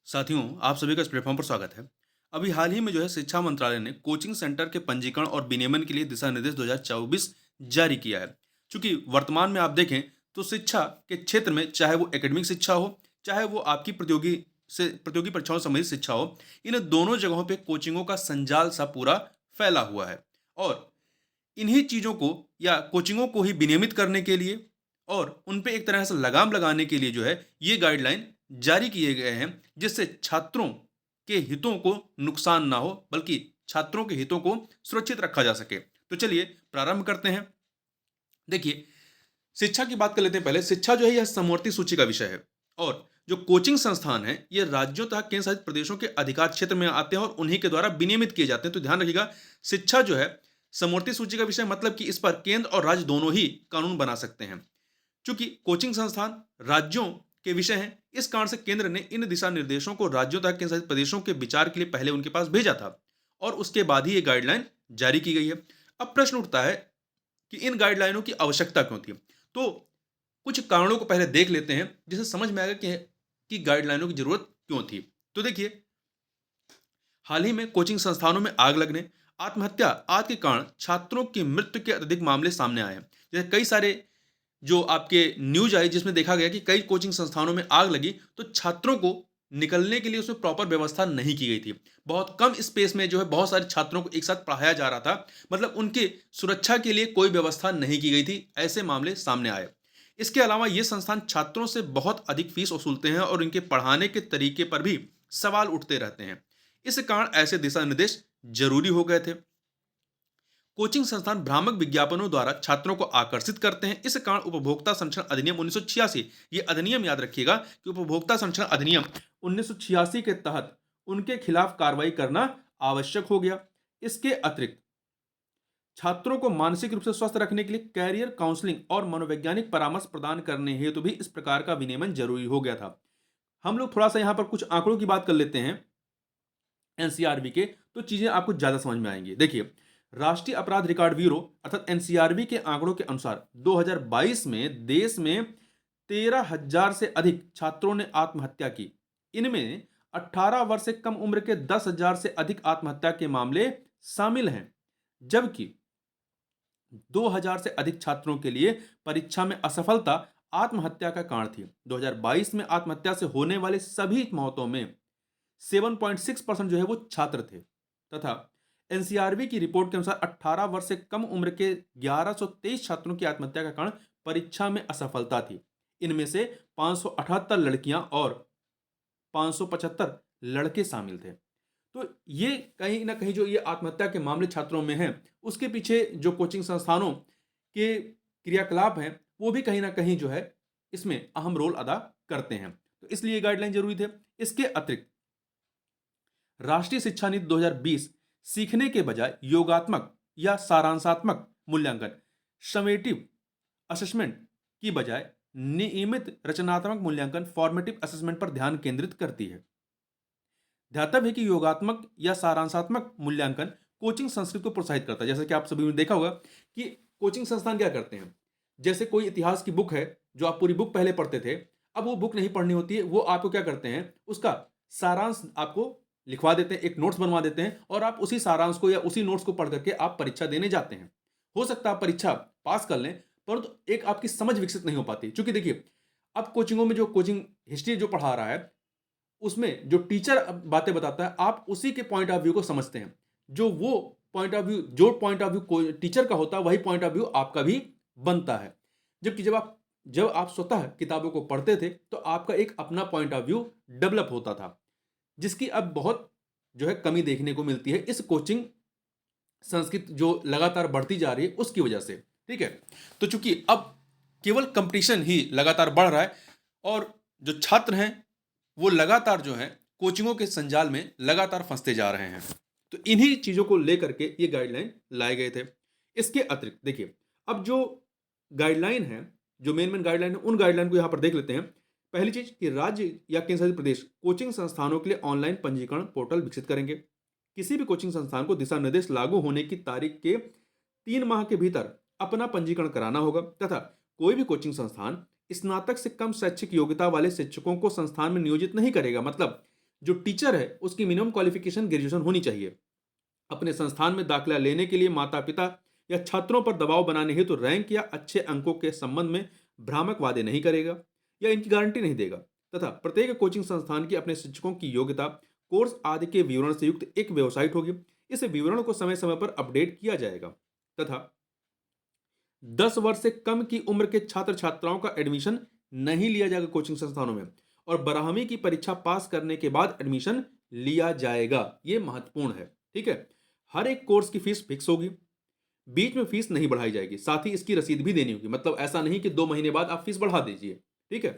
साथियों, आप सभी का इस प्लेटफॉर्म पर स्वागत है। अभी हाल ही में शिक्षा मंत्रालय ने कोचिंग सेंटर के पंजीकरण और विनियमन के लिए दिशा निर्देश 2024 जारी किया है। चूंकि वर्तमान में आप देखें तो शिक्षा के क्षेत्र में चाहे वो एकेडमिक शिक्षा हो, चाहे वो आपकी प्रतियोगी परीक्षाओं से संबंधित शिक्षा हो, इन दोनों जगहों पे कोचिंगों का संजाल सा पूरा फैला हुआ है। और इन्हीं चीज़ों को या कोचिंगों को ही विनियमित करने के लिए और उन पे एक तरह से लगाम लगाने के लिए ये गाइडलाइन जारी किए गए हैं, जिससे छात्रों के हितों को नुकसान ना हो, बल्कि छात्रों के हितों को सुरक्षित रखा जा सके। तो चलिए प्रारंभ करते हैं। देखिए, शिक्षा की बात कर लेते हैं। पहले शिक्षा यह समवर्ती सूची का विषय है, और जो कोचिंग संस्थान है ये राज्यों तथा केंद्र शासित प्रदेशों के अधिकार क्षेत्र में आते हैं और उन्हीं के द्वारा विनियमित किए जाते हैं। तो ध्यान रखिएगा, शिक्षा समवर्ती सूची का विषय, मतलब कि इस पर केंद्र और राज्य दोनों ही कानून बना सकते हैं। चूंकि कोचिंग संस्थान राज्यों के विषय हैं, इस कारण से केंद्र ने इन दिशा निर्देशों को राज्यों तथा केंद्र शासित प्रदेशों के विचार के लिए पहले उनके पास भेजा था, और उसके बाद ही ये गाइडलाइन जारी की गई है। अब प्रश्न उठता है कि इन गाइडलाइनों की आवश्यकता क्यों थी। तो कुछ कारणों को पहले देख लेते हैं, जिससे समझ में आएगा कि गाइडलाइनों की जरूरत क्यों थी। तो देखिए, हाल ही में कोचिंग संस्थानों में आग लगने, आत्महत्या आदि के कारण छात्रों की मृत्यु के अत्यधिक मामले सामने आए हैं। जैसे कई सारे जो आपके न्यूज आई, जिसमें देखा गया कि कई कोचिंग संस्थानों में आग लगी तो छात्रों को निकलने के लिए उसमें प्रॉपर व्यवस्था नहीं की गई थी। बहुत कम स्पेस में बहुत सारे छात्रों को एक साथ पढ़ाया जा रहा था, मतलब उनकी सुरक्षा के लिए कोई व्यवस्था नहीं की गई थी। ऐसे मामले सामने आए। इसके अलावा ये संस्थान छात्रों से बहुत अधिक फीस वसूलते हैं और इनके पढ़ाने के तरीके पर भी सवाल उठते रहते हैं। इस कारण ऐसे दिशा निर्देश जरूरी हो गए थे। कोचिंग संस्थान भ्रामक विज्ञापनों द्वारा छात्रों को आकर्षित करते हैं। इस कारण उपभोक्ता संरक्षण अधिनियम 1986, ये अधिनियम याद रखिएगा कि उपभोक्ता संरक्षण अधिनियम 1986 के तहत उनके खिलाफ कार्रवाई करना आवश्यक हो गया। इसके अतिरिक्त छात्रों को मानसिक रूप से स्वस्थ रखने के लिए कैरियर काउंसलिंग और मनोवैज्ञानिक परामर्श प्रदान करने हेतु भी इस प्रकार का विनियमन जरूरी हो गया था। हम लोग थोड़ा सा यहां पर कुछ आंकड़ों की बात कर लेते हैं एनसीआरबी के, तो चीजें आपको ज्यादा समझ में आएंगी। देखिए, राष्ट्रीय अपराध रिकॉर्ड ब्यूरो अर्थात एनसीआरबी के आंकड़ों के अनुसार 2022 में देश में 13,000 से अधिक छात्रों ने आत्महत्या की। इनमें 18 वर्ष से कम उम्र के 10,000 से अधिक आत्महत्या के मामले शामिल हैं, जबकि 2000 से अधिक छात्रों के लिए परीक्षा में असफलता आत्महत्या का कारण थी। 2022 में आत्महत्या से होने वाले सभी मौतों में 7.6% वो छात्र थे, तथा एनसीआरबी की रिपोर्ट के अनुसार 18 वर्ष से कम उम्र के 1123 छात्रों की आत्महत्या का कारण परीक्षा में असफलता थी। इनमें से 578 लड़कियां और 575 लड़के शामिल थे। तो ये कहीं ना कहीं ये आत्महत्या के मामले छात्रों में हैं, उसके पीछे जो कोचिंग संस्थानों के क्रियाकलाप हैं वो भी कहीं ना कहीं इसमें अहम रोल अदा करते हैं। तो इसलिए ये गाइडलाइन जरूरी थे। इसके अतिरिक्त राष्ट्रीय शिक्षा नीति 2020 सीखने के बजाय योगात्मक या सारांशात्मक मूल्यांकन, समेटिव असेसमेंट की बजाय नियमित रचनात्मक मूल्यांकन, फॉर्मेटिव असेसमेंट पर ध्यान केंद्रित करती है। ध्यातव्य है कि योगात्मक या सारांशात्मक मूल्यांकन कोचिंग संस्कृति को प्रोत्साहित करता है। जैसे कि आप सभी ने देखा होगा कि कोचिंग संस्थान क्या करते हैं, जैसे कोई इतिहास की बुक है जो आप पूरी बुक पहले पढ़ते थे, अब वो बुक नहीं पढ़नी होती है, वो आपको क्या करते हैं, उसका सारांश आपको लिखवा देते हैं, एक नोट्स बनवा देते हैं, और आप उसी सारांश को या उसी नोट्स को पढ़ करके आप परीक्षा देने जाते हैं। हो सकता है आप परीक्षा पास कर लें, परंतु तो एक आपकी समझ विकसित नहीं हो पाती। क्योंकि देखिए, अब कोचिंगों में जो कोचिंग हिस्ट्री जो पढ़ा रहा है, उसमें जो टीचर बातें बताता है आप उसी के पॉइंट ऑफ व्यू को समझते हैं। जो पॉइंट ऑफ व्यू टीचर का होता है, वही पॉइंट ऑफ व्यू आपका भी बनता है। जबकि जब आप स्वतः किताबों को पढ़ते थे तो आपका एक अपना पॉइंट ऑफ व्यू डेवलप होता था, जिसकी अब बहुत कमी देखने को मिलती है इस कोचिंग संस्कृति जो लगातार बढ़ती जा रही है उसकी वजह से। ठीक है, तो चूंकि अब केवल कंपटीशन ही लगातार बढ़ रहा है और जो छात्र हैं वो लगातार कोचिंगों के संजाल में लगातार फंसते जा रहे हैं। तो इन्हीं चीजों को लेकर के ये गाइडलाइन लाए गए थे। इसके अतिरिक्त देखिए, अब जो गाइडलाइन है, जो मेन गाइडलाइन है, उन गाइडलाइन को यहां पर देख लेते हैं। पहली चीज कि राज्य या केंद्र शासित प्रदेश कोचिंग संस्थानों के लिए ऑनलाइन पंजीकरण पोर्टल विकसित करेंगे। किसी भी कोचिंग संस्थान को दिशा निर्देश लागू होने की तारीख के 3 माह के भीतर अपना पंजीकरण कराना होगा, तथा कोई भी कोचिंग संस्थान स्नातक से कम शैक्षिक योग्यता वाले शिक्षकों को संस्थान में नियोजित नहीं करेगा। मतलब जो टीचर है उसकी मिनिमम क्वालिफिकेशन ग्रेजुएशन होनी चाहिए। अपने संस्थान में दाखिला लेने के लिए माता पिता या छात्रों पर दबाव बनाने हेतु रैंक या अच्छे अंकों के संबंध में भ्रामक वादे नहीं करेगा या इनकी गारंटी नहीं देगा, तथा प्रत्येक कोचिंग संस्थान की अपने शिक्षकों की योग्यता, कोर्स आदि के विवरण से युक्त एक वेबसाइट होगी। इस विवरण को समय समय पर अपडेट किया जाएगा तथा 10 वर्ष से कम की उम्र के छात्र छात्राओं का एडमिशन नहीं लिया जाएगा कोचिंग संस्थानों में, और 12वीं की परीक्षा पास करने के बाद एडमिशन लिया जाएगा। ये महत्वपूर्ण है। ठीक है। हर एक कोर्स की फीस फिक्स होगी, बीच में फीस नहीं बढ़ाई जाएगी, साथ ही इसकी रसीद भी देनी होगी। मतलब ऐसा नहीं कि 2 महीने बाद आप फीस बढ़ा दीजिए। ठीक है।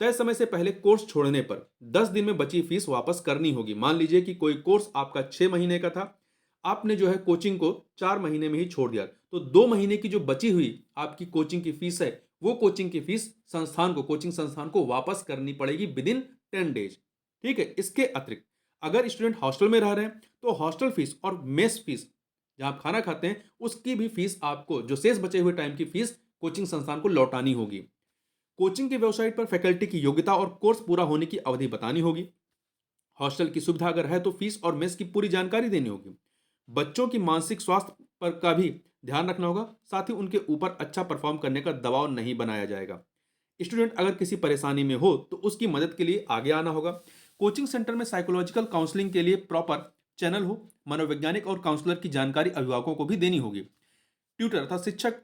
तय समय से पहले कोर्स छोड़ने पर 10 दिन में बची फीस वापस करनी होगी। मान लीजिए कि कोई कोर्स आपका 6 महीने का था, आपने जो है कोचिंग को 4 महीने में ही छोड़ दिया, तो 2 महीने की जो बची हुई आपकी कोचिंग की फीस है, वो कोचिंग की फीस संस्थान को, कोचिंग संस्थान को वापस करनी पड़ेगी विदिन 10 डेज। ठीक है। इसके अतिरिक्त अगर स्टूडेंट हॉस्टल में रह रहे हैं तो हॉस्टल फीस और मेस फीस, जहां आप खाना खाते हैं, उसकी भी फीस आपको, जो शेष बचे हुए टाइम की फीस, कोचिंग संस्थान को लौटानी होगी। कोचिंग की वेबसाइट पर फैकल्टी की योग्यता और कोर्स पूरा होने की अवधि बतानी होगी। हॉस्टल की सुविधा अगर है तो फीस और मेस की पूरी जानकारी देनी होगी। बच्चों की मानसिक स्वास्थ्य पर का भी ध्यान रखना होगा, साथ ही उनके ऊपर अच्छा परफॉर्म करने का दबाव नहीं बनाया जाएगा। स्टूडेंट अगर किसी परेशानी में हो तो उसकी मदद के लिए आगे आना होगा। कोचिंग सेंटर में साइकोलॉजिकल काउंसलिंग के लिए प्रॉपर चैनल हो। मनोवैज्ञानिक और काउंसलर की जानकारी अभिभावकों को भी देनी होगी। ट्यूटर अर्थात शिक्षक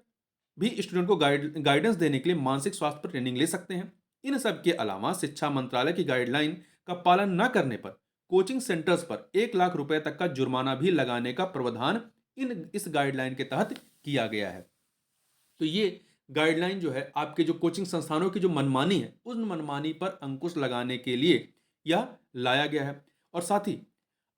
भी स्टूडेंट को गाइडेंस देने के लिए मानसिक स्वास्थ्य पर ट्रेनिंग ले सकते हैं। इन सब के अलावा शिक्षा मंत्रालय की गाइडलाइन का पालन न करने पर कोचिंग सेंटर्स पर 1 लाख रुपए तक का जुर्माना भी लगाने का प्रावधान इस गाइडलाइन के तहत किया गया है। तो ये गाइडलाइन जो है आपके जो कोचिंग संस्थानों की जो मनमानी है, उस मनमानी पर अंकुश लगाने के लिए यह लाया गया है। और साथ ही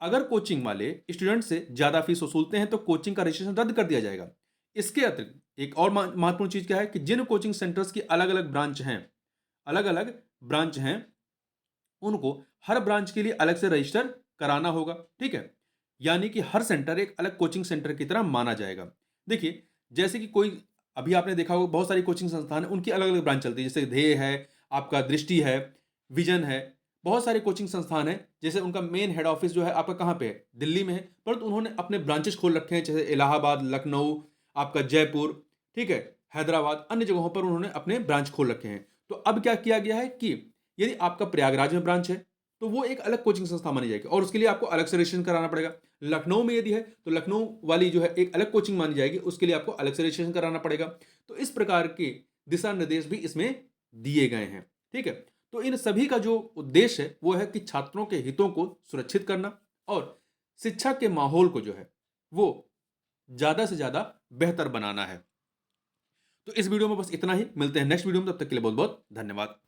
अगर कोचिंग वाले स्टूडेंट से ज्यादा फीस वसूलते हैं तो कोचिंग का रजिस्ट्रेशन रद्द कर दिया जाएगा। इसके अतिरिक्त एक और महत्वपूर्ण चीज क्या है कि जिन कोचिंग सेंटर्स की अलग अलग ब्रांच हैं, अलग अलग ब्रांच हैं, उनको हर ब्रांच के लिए अलग से रजिस्टर कराना होगा। ठीक है। यानी कि हर सेंटर एक अलग कोचिंग सेंटर की तरह माना जाएगा। देखिए, जैसे कि कोई, अभी आपने देखा होगा बहुत सारी कोचिंग संस्थान है, उनकी अलग अलग ब्रांच चलती है। जैसे ध्येय है, आपका दृष्टि है, विजन है, बहुत सारे कोचिंग संस्थान है। जैसे उनका मेन हेड ऑफिस जो है आपका कहाँ पे है, दिल्ली में है, परंतु उन्होंने अपने ब्रांचेस खोल रखे हैं, जैसे इलाहाबाद, लखनऊ, आपका जयपुर, ठीक है, हैदराबाद, अन्य जगहों पर उन्होंने अपने ब्रांच खोल रखे हैं। तो अब क्या किया गया है कि यदि आपका प्रयागराज में ब्रांच है तो वो एक अलग कोचिंग संस्था मानी जाएगी और उसके लिए आपको अलग से रजिस्ट्रेशन कराना पड़ेगा। लखनऊ में यदि है तो लखनऊ वाली जो है एक अलग कोचिंग मानी जाएगी, उसके लिए आपको अलग से रजिस्ट्रेशन कराना पड़ेगा। तो इस प्रकार के दिशा निर्देश भी इसमें दिए गए हैं। ठीक है। तो इन सभी का जो उद्देश्य है वो है कि छात्रों के हितों को सुरक्षित करना और शिक्षा के माहौल को जो है वो ज्यादा से ज्यादा बेहतर बनाना है। तो इस वीडियो में बस इतना ही। मिलते हैं नेक्स्ट वीडियो में, तब तक के लिए बहुत बहुत धन्यवाद।